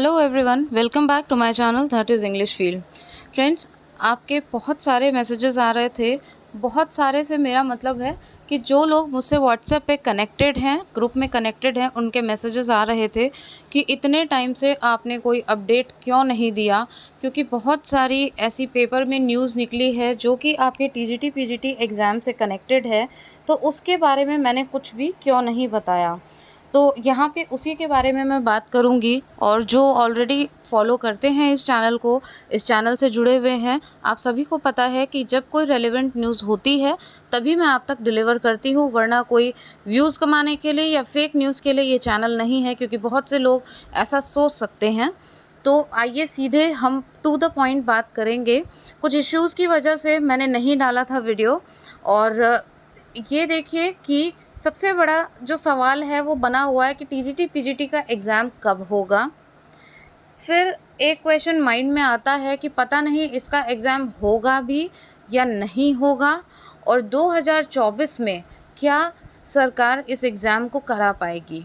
Hello everyone, welcome back to my channel that is English field. Friends, आपके बहुत सारे messages आ रहे थे। बहुत सारे से मेरा मतलब है कि जो लोग मुझसे व्हाट्सएप पे कनेक्टेड हैं, ग्रुप में कनेक्टेड हैं, उनके मैसेजेस आ रहे थे कि इतने टाइम से आपने कोई अपडेट क्यों नहीं दिया, क्योंकि बहुत सारी ऐसी पेपर में न्यूज़ निकली है जो कि आपके टीजीटी पीजीटी एग्ज़ाम से कनेक्टेड है, तो उसके बारे में मैंने कुछ भी क्यों नहीं बताया। तो यहाँ पे उसी के बारे में मैं बात करूँगी। और जो ऑलरेडी फॉलो करते हैं इस चैनल को, इस चैनल से जुड़े हुए हैं, आप सभी को पता है कि जब कोई रेलेवेंट न्यूज़ होती है तभी मैं आप तक डिलीवर करती हूँ, वरना कोई व्यूज़ कमाने के लिए या फेक न्यूज़ के लिए ये चैनल नहीं है, क्योंकि बहुत से लोग ऐसा सोच सकते हैं। तो आइए सीधे हम टू द पॉइंट बात करेंगे। कुछ इश्यूज़ की वजह से मैंने नहीं डाला था वीडियो, और ये देखिए कि सबसे बड़ा जो सवाल है वो बना हुआ है कि टीजीटी पीजीटी का एग्ज़ाम कब होगा। फिर एक क्वेश्चन माइंड में आता है कि पता नहीं इसका एग्ज़ाम होगा भी या नहीं होगा, और 2024 में क्या सरकार इस एग्ज़ाम को करा पाएगी।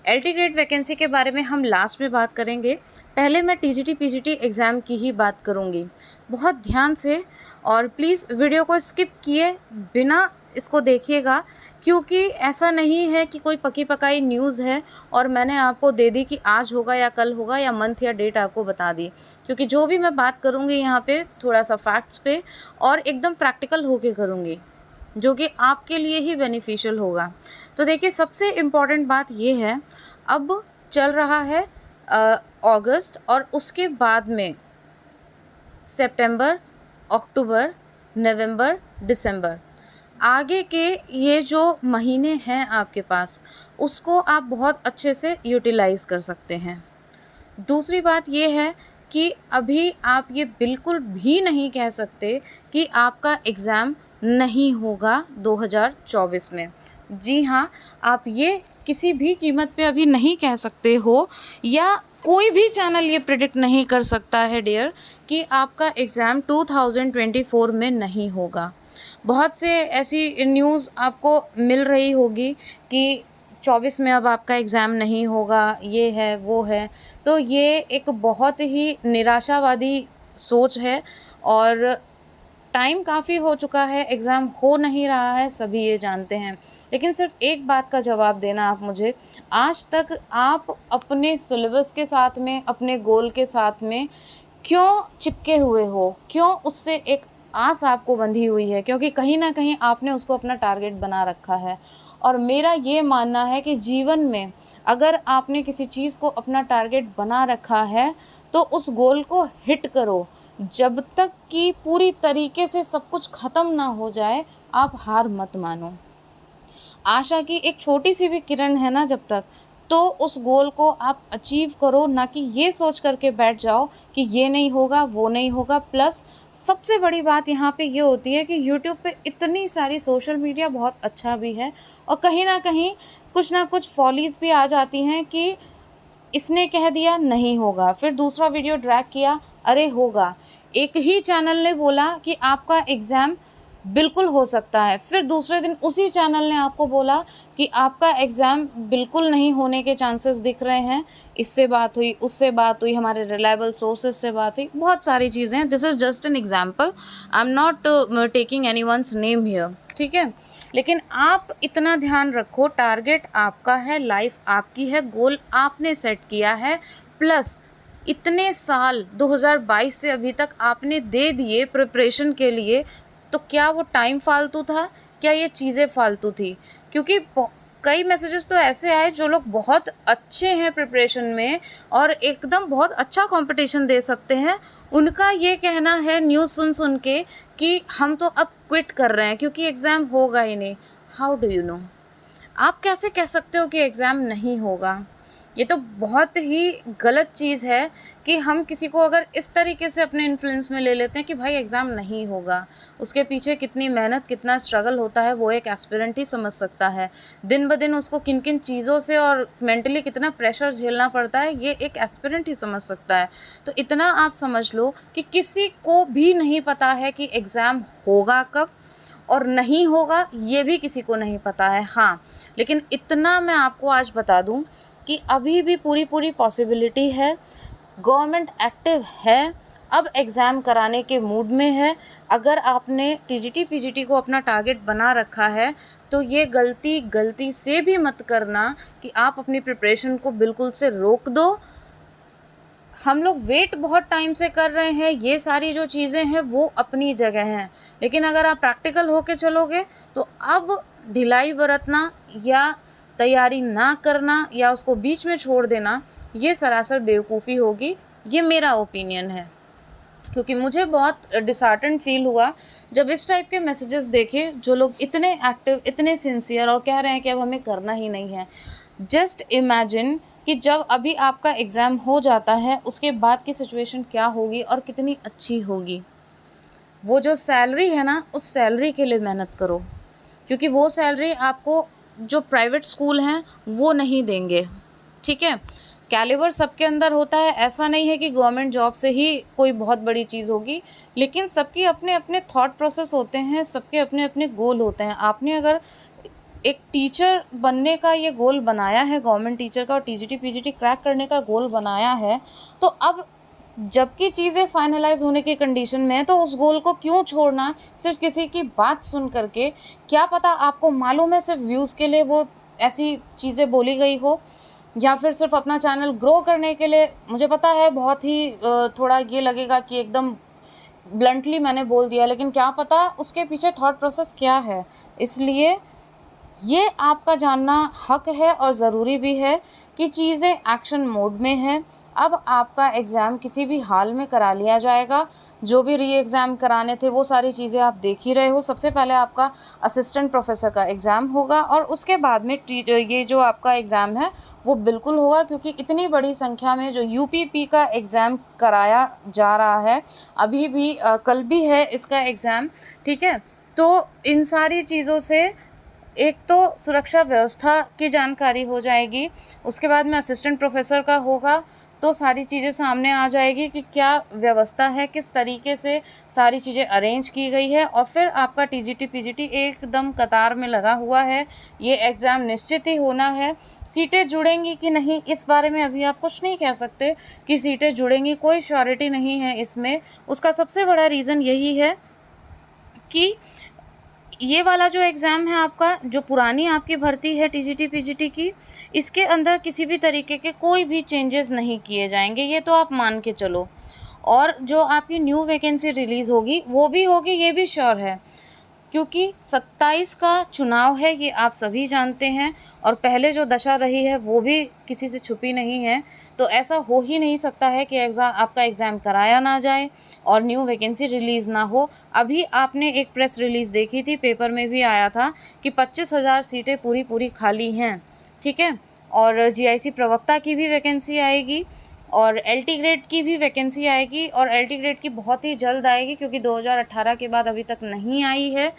एलटी ग्रेड वैकेंसी के बारे में हम लास्ट में बात करेंगे। पहले मैं टीजीटी पीजीटी एग्ज़ाम की ही बात करूँगी, बहुत ध्यान से। और प्लीज़ वीडियो को स्किप किए बिना इसको देखिएगा, क्योंकि ऐसा नहीं है कि कोई पकी पकाई न्यूज़ है और मैंने आपको दे दी कि आज होगा या कल होगा या मंथ या डेट आपको बता दी। क्योंकि जो भी मैं बात करूँगी यहाँ पे थोड़ा सा फैक्ट्स पे और एकदम प्रैक्टिकल होके करूँगी, जो कि आपके लिए ही बेनिफिशियल होगा। तो देखिए, सबसे इम्पॉर्टेंट बात ये है, अब चल रहा है अगस्त, और उसके बाद में सितंबर, अक्टूबर, नवंबर, दिसंबर, आगे के ये जो महीने हैं आपके पास, उसको आप बहुत अच्छे से यूटिलाइज़ कर सकते हैं। दूसरी बात ये है कि अभी आप ये बिल्कुल भी नहीं कह सकते कि आपका एग्ज़ाम नहीं होगा 2024 में। जी हाँ, आप ये किसी भी कीमत पे अभी नहीं कह सकते हो, या कोई भी चैनल ये प्रेडिक्ट नहीं कर सकता है डियर कि आपका एग्ज़ाम 2024 में नहीं होगा। बहुत से ऐसी न्यूज़ आपको मिल रही होगी कि 24 में अब आपका एग्ज़ाम नहीं होगा, ये है, वो है। तो ये एक बहुत ही निराशावादी सोच है, और टाइम काफ़ी हो चुका है, एग्ज़ाम हो नहीं रहा है, सभी ये जानते हैं। लेकिन सिर्फ़ एक बात का जवाब देना आप मुझे, आज तक आप अपने सिलेबस के साथ में, अपने गोल के साथ में क्यों चिपके हुए हो? क्यों उससे एक आस आपको बंधी हुई है? क्योंकि कहीं न कहीं आपने उसको अपना टारगेट बना रखा है। और मेरा ये मानना है कि जीवन में अगर आपने किसी चीज़ को अपना टारगेट बना रखा है, तो उस गोल को हिट करो। जब तक कि पूरी तरीके से सब कुछ ख़त्म ना हो जाए, आप हार मत मानो। आशा की एक छोटी सी भी किरण है ना जब तक, तो उस गोल को आप अचीव करो, ना कि ये सोच करके बैठ जाओ कि ये नहीं होगा, वो नहीं होगा। प्लस सबसे बड़ी बात यहाँ पे ये होती है कि यूट्यूब पे इतनी सारी सोशल मीडिया बहुत अच्छा भी है, और कहीं ना कहीं कुछ ना कुछ फॉलीज भी आ जाती हैं कि इसने कह दिया नहीं होगा, फिर दूसरा वीडियो ड्रैग किया, अरे होगा। एक ही चैनल ने बोला कि आपका एग्ज़ाम बिल्कुल हो सकता है, फिर दूसरे दिन उसी चैनल ने आपको बोला कि आपका एग्ज़ाम बिल्कुल नहीं होने के चांसेस दिख रहे हैं। इससे बात हुई, उससे बात हुई, हमारे रिलायबल सोर्सेज से बात हुई, बहुत सारी चीज़ें हैं। This is just an example, I am not taking any one's name here, ठीक है। लेकिन आप इतना ध्यान रखो, टारगेट आपका है, लाइफ आपकी है, गोल आपने सेट किया है। प्लस इतने साल 2022 से अभी तक आपने दे दिए प्रिपरेशन के लिए, तो क्या वो टाइम फालतू था? क्या ये चीज़ें फालतू थी? क्योंकि कई मैसेजेस तो ऐसे आए, जो लोग बहुत अच्छे हैं प्रिपरेशन में और एकदम बहुत अच्छा कंपटीशन दे सकते हैं, उनका ये कहना है न्यूज़ सुन सुन के कि हम तो अब क्विट कर रहे हैं क्योंकि एग्ज़ाम होगा ही नहीं। How do you know? आप कैसे कह सकते हो कि एग्ज़ाम नहीं होगा? ये तो बहुत ही गलत चीज़ है कि हम किसी को अगर इस तरीके से अपने इन्फ्लुएंस में ले लेते हैं कि भाई एग्ज़ाम नहीं होगा। उसके पीछे कितनी मेहनत, कितना स्ट्रगल होता है, वो एक एस्पिरेंट ही समझ सकता है। दिन ब दिन उसको किन किन चीज़ों से और मेंटली कितना प्रेशर झेलना पड़ता है, ये एक एस्पिरेंट ही समझ सकता है। तो इतना आप समझ लो कि किसी को भी नहीं पता है कि एग्ज़ाम होगा कब और नहीं होगा, ये भी किसी को नहीं पता है। हाँ, लेकिन इतना मैं आपको आज बता दूं कि अभी भी पूरी पूरी पॉसिबिलिटी है, गवर्नमेंट एक्टिव है, अब एग्ज़ाम कराने के मूड में है। अगर आपने टीजीटी पीजीटी को अपना टारगेट बना रखा है तो ये गलती से भी मत करना कि आप अपनी प्रिपरेशन को बिल्कुल से रोक दो। हम लोग वेट बहुत टाइम से कर रहे हैं, ये सारी जो चीज़ें हैं वो अपनी जगह हैं, लेकिन अगर आप प्रैक्टिकल होके चलोगे तो अब ढिलाई बरतना या तैयारी ना करना या उसको बीच में छोड़ देना, ये सरासर बेवकूफ़ी होगी। ये मेरा ओपिनियन है, क्योंकि मुझे बहुत डिसहार्टेंड फील हुआ जब इस टाइप के मैसेजेस देखे, जो लोग इतने एक्टिव, इतने सिंसियर और कह रहे हैं कि अब हमें करना ही नहीं है। जस्ट इमेजिन कि जब अभी आपका एग्ज़ाम हो जाता है उसके बाद की सिचुएशन क्या होगी और कितनी अच्छी होगी। वो जो सैलरी है ना, उस सैलरी के लिए मेहनत करो, क्योंकि वो सैलरी आपको जो प्राइवेट स्कूल हैं वो नहीं देंगे। ठीक है, कैलिबर सबके अंदर होता है, ऐसा नहीं है कि गवर्नमेंट जॉब से ही कोई बहुत बड़ी चीज़ होगी, लेकिन सबके अपने अपने थॉट प्रोसेस होते हैं, सबके अपने अपने गोल होते हैं। आपने अगर एक टीचर बनने का ये गोल बनाया है, गवर्नमेंट टीचर का, और टीजीटी पीजीटी क्रैक करने का गोल बनाया है, तो अब जबकि चीज़ें फाइनलाइज होने की कंडीशन में है तो उस गोल को क्यों छोड़ना सिर्फ किसी की बात सुन करके। क्या पता आपको मालूम है सिर्फ व्यूज़ के लिए वो ऐसी चीज़ें बोली गई हो, या फिर सिर्फ अपना चैनल ग्रो करने के लिए। मुझे पता है बहुत ही थोड़ा ये लगेगा कि एकदम ब्लंटली मैंने बोल दिया, लेकिन क्या पता उसके पीछे थॉट प्रोसेस क्या है। इसलिए ये आपका जानना हक है और ज़रूरी भी है कि चीज़ें एक्शन मोड में है। अब आपका एग्ज़ाम किसी भी हाल में करा लिया जाएगा। जो भी री एग्ज़ाम कराने थे वो सारी चीज़ें आप देख ही रहे हो। सबसे पहले आपका असिस्टेंट प्रोफेसर का एग्ज़ाम होगा और उसके बाद में ये जो आपका एग्ज़ाम है वो बिल्कुल होगा, क्योंकि इतनी बड़ी संख्या में जो यूपीपी का एग्ज़ाम कराया जा रहा है, अभी भी कल भी है इसका एग्ज़ाम। ठीक है, तो इन सारी चीज़ों से एक तो सुरक्षा व्यवस्था की जानकारी हो जाएगी, उसके बाद में असिस्टेंट प्रोफेसर का होगा तो सारी चीज़ें सामने आ जाएगी कि क्या व्यवस्था है, किस तरीके से सारी चीज़ें अरेंज की गई है। और फिर आपका टीजीटी पीजीटी एकदम कतार में लगा हुआ है, ये एग्ज़ाम निश्चित ही होना है। सीटें जुड़ेंगी कि नहीं इस बारे में अभी आप कुछ नहीं कह सकते कि सीटें जुड़ेंगी, कोई श्योरिटी नहीं है इसमें। उसका सबसे बड़ा रीज़न यही है कि ये वाला जो एग्ज़ाम है आपका, जो पुरानी आपकी भर्ती है टीजीटी पीजीटी की, इसके अंदर किसी भी तरीके के कोई भी चेंजेस नहीं किए जाएंगे, ये तो आप मान के चलो। और जो आपकी न्यू वैकेंसी रिलीज़ होगी वो भी होगी, ये भी श्योर है, क्योंकि 27 का चुनाव है, ये आप सभी जानते हैं। और पहले जो दशा रही है वो भी किसी से छुपी नहीं है। तो ऐसा हो ही नहीं सकता है कि आपका एग्ज़ाम कराया ना जाए और न्यू वैकेंसी रिलीज़ ना हो। अभी आपने एक प्रेस रिलीज़ देखी थी, पेपर में भी आया था कि 25,000 सीटें पूरी खाली हैं। ठीक है, और जीआईसी प्रवक्ता की भी वैकेंसी आएगी और एलटी ग्रेड की भी वैकेंसी आएगी, और एलटी ग्रेड की बहुत ही जल्द आएगी क्योंकि 2018 के बाद अभी तक नहीं आई है।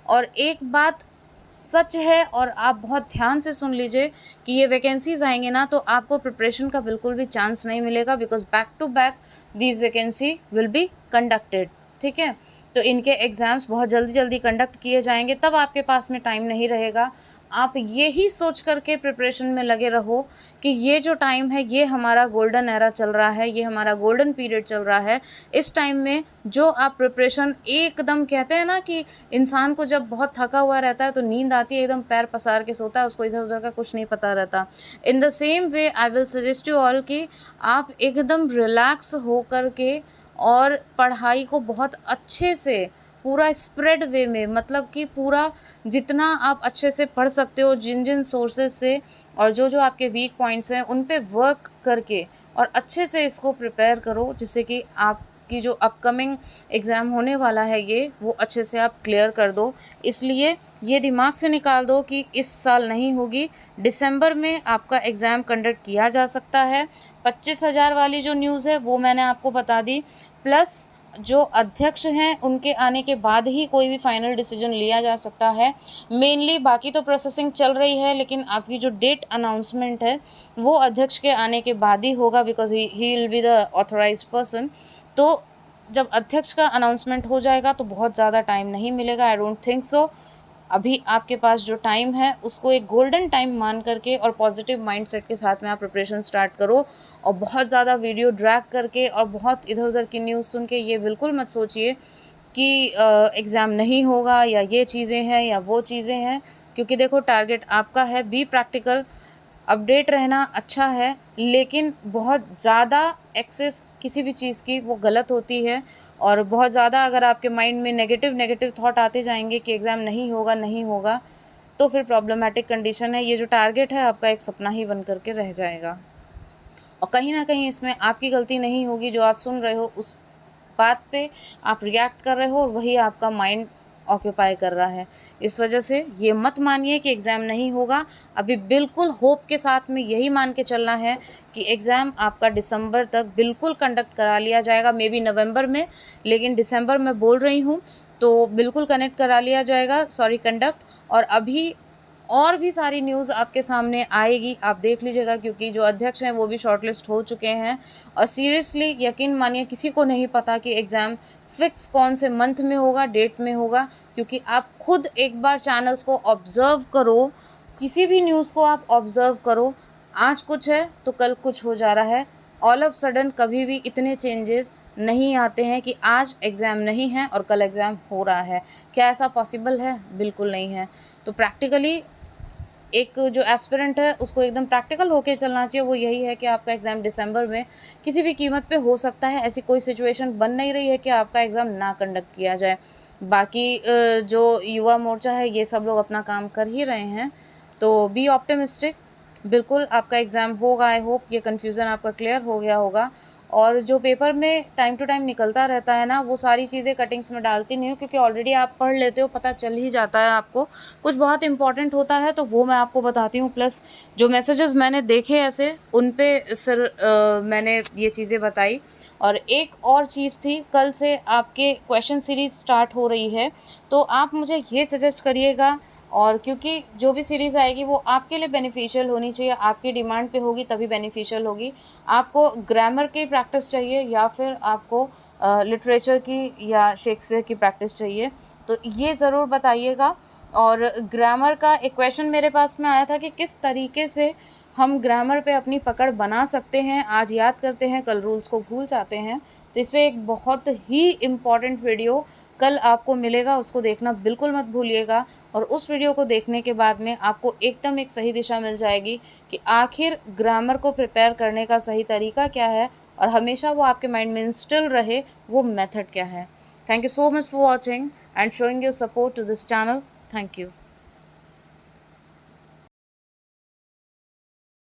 और एक बात सच है, और आप बहुत ध्यान से सुन लीजिए कि ये वैकेंसीज आएंगे ना तो आपको प्रिपरेशन का बिल्कुल भी चांस नहीं मिलेगा, because back to back these vacancy will be conducted. ठीक है, तो इनके एग्ज़ाम्स बहुत जल्दी कंडक्ट किए जाएंगे, तब आपके पास में टाइम नहीं रहेगा। आप यही सोच करके प्रिपरेशन में लगे रहो कि ये जो टाइम है ये हमारा गोल्डन एरा चल रहा है, ये हमारा गोल्डन पीरियड चल रहा है। इस टाइम में जो आप प्रिपरेशन एकदम, कहते हैं ना कि इंसान को जब बहुत थका हुआ रहता है तो नींद आती है, एकदम पैर पसार के सोता है, उसको इधर उधर का कुछ नहीं पता रहता। In the same way I will suggest you all कि आप एकदम रिलैक्स हो कर के और पढ़ाई को बहुत अच्छे से पूरा स्प्रेड वे में, मतलब कि पूरा जितना आप अच्छे से पढ़ सकते हो, जिन जिन सोर्सेज से और जो जो आपके वीक पॉइंट्स हैं उन पे वर्क करके और अच्छे से इसको प्रिपेयर करो, जिससे कि आपकी जो अपकमिंग एग्ज़ाम होने वाला है ये वो अच्छे से आप क्लियर कर दो। इसलिए ये दिमाग से निकाल दो कि इस साल नहीं होगी, दिसंबर में आपका एग्ज़ाम कंडक्ट किया जा सकता है। 25,000 वाली जो न्यूज़ है वो मैंने आपको बता दी, प्लस जो अध्यक्ष हैं उनके आने के बाद ही कोई भी फाइनल डिसीजन लिया जा सकता है। मेनली बाकी तो प्रोसेसिंग चल रही है, लेकिन आपकी जो डेट अनाउंसमेंट है वो अध्यक्ष के आने के बाद ही होगा, because he will be the authorised person. तो जब अध्यक्ष का अनाउंसमेंट हो जाएगा तो बहुत ज़्यादा टाइम नहीं मिलेगा, आई डोंट थिंक सो। अभी आपके पास जो टाइम है उसको एक गोल्डन टाइम मान करके और पॉजिटिव माइंडसेट के साथ में आप प्रिपरेशन स्टार्ट करो। और बहुत ज़्यादा वीडियो ड्रैग करके और बहुत इधर उधर की न्यूज़ सुन के ये बिल्कुल मत सोचिए कि एग्ज़ाम नहीं होगा या ये चीज़ें हैं या वो चीज़ें हैं, क्योंकि देखो टारगेट आपका है। बी प्रैक्टिकल, अपडेट रहना अच्छा है, लेकिन बहुत ज़्यादा एक्सेस किसी भी चीज़ की वो गलत होती है। और बहुत ज़्यादा अगर आपके माइंड में नेगेटिव थॉट आते जाएंगे कि एग्ज़ाम नहीं होगा नहीं होगा, तो फिर प्रॉब्लमेटिक कंडीशन है। ये जो टारगेट है आपका एक सपना ही बन करके रह जाएगा। और कहीं ना कहीं इसमें आपकी गलती नहीं होगी, जो आप सुन रहे हो उस बात पे आप रिएक्ट कर रहे हो और वही आपका माइंड ऑक्यूपाई कर रहा है। इस वजह से ये मत मानिए कि एग्ज़ाम नहीं होगा। अभी बिल्कुल होप के साथ में यही मान के चलना है कि एग्ज़ाम आपका दिसंबर तक बिल्कुल कंडक्ट करा लिया जाएगा, मे बी नवंबर में, लेकिन दिसंबर में बोल रही हूँ तो बिल्कुल कनेक्ट करा लिया जाएगा, कंडक्ट। और अभी और भी सारी न्यूज़ आपके सामने आएगी, आप देख लीजिएगा, क्योंकि जो अध्यक्ष हैं वो भी शॉर्टलिस्ट हो चुके हैं। और सीरियसली यकीन मानिए किसी को नहीं पता कि एग्ज़ाम फिक्स कौन से मंथ में होगा, डेट में होगा, क्योंकि आप खुद एक बार चैनल्स को ऑब्ज़र्व करो, किसी भी न्यूज़ को आप ऑब्ज़र्व करो, आज कुछ है तो कल कुछ हो जा रहा है। ऑल ऑफ सडन कभी भी इतने चेंजेस नहीं आते हैं कि आज एग्ज़ाम नहीं है और कल एग्ज़ाम हो रहा है। क्या ऐसा पॉसिबल है? बिल्कुल नहीं है। तो प्रैक्टिकली एक जो एस्पिरेंट है उसको एकदम प्रैक्टिकल होके चलना चाहिए। वो यही है कि आपका एग्ज़ाम दिसंबर में किसी भी कीमत पे हो सकता है। ऐसी कोई सिचुएशन बन नहीं रही है कि आपका एग्ज़ाम ना कंडक्ट किया जाए। बाकी जो युवा मोर्चा है ये सब लोग अपना काम कर ही रहे हैं, तो बी ऑप्टिमिस्टिक। बिल्कुल आपका एग्ज़ाम होगा। आई होप ये कन्फ्यूज़न आपका क्लियर हो गया होगा। और जो पेपर में टाइम टू टाइम निकलता रहता है ना, वो सारी चीज़ें कटिंग्स में डालती नहीं हूँ, क्योंकि ऑलरेडी आप पढ़ लेते हो, पता चल ही जाता है आपको। कुछ बहुत इंपॉर्टेंट होता है तो वो मैं आपको बताती हूँ, प्लस जो मैसेजेस मैंने देखे ऐसे उन पे फिर मैंने ये चीज़ें बताई। और एक और चीज़ थी, कल से आपके क्वेश्चन सीरीज़ स्टार्ट हो रही है, तो आप मुझे ये सजेस्ट करिएगा। और क्योंकि जो भी सीरीज़ आएगी वो आपके लिए बेनिफिशियल होनी चाहिए, आपकी डिमांड पे होगी तभी बेनिफिशियल होगी। आपको ग्रामर की प्रैक्टिस चाहिए या फिर आपको लिटरेचर की या शेक्सपियर की प्रैक्टिस चाहिए, तो ये ज़रूर बताइएगा। और ग्रामर का एक क्वेश्चन मेरे पास में आया था कि किस तरीके से हम ग्रामर पे अपनी पकड़ बना सकते हैं। आज याद करते हैं, कल रूल्स को भूल जाते हैं। तो इस पर एक बहुत ही इम्पॉर्टेंट वीडियो कल आपको मिलेगा, उसको देखना बिल्कुल मत भूलिएगा। और उस वीडियो को देखने के बाद में आपको एकदम एक सही दिशा मिल जाएगी कि आखिर ग्रामर को प्रिपेयर करने का सही तरीका क्या है और हमेशा वो आपके माइंड में इंस्टिल रहे वो मेथड क्या है। Thank you so much for watching and showing your support to this channel. Thank you.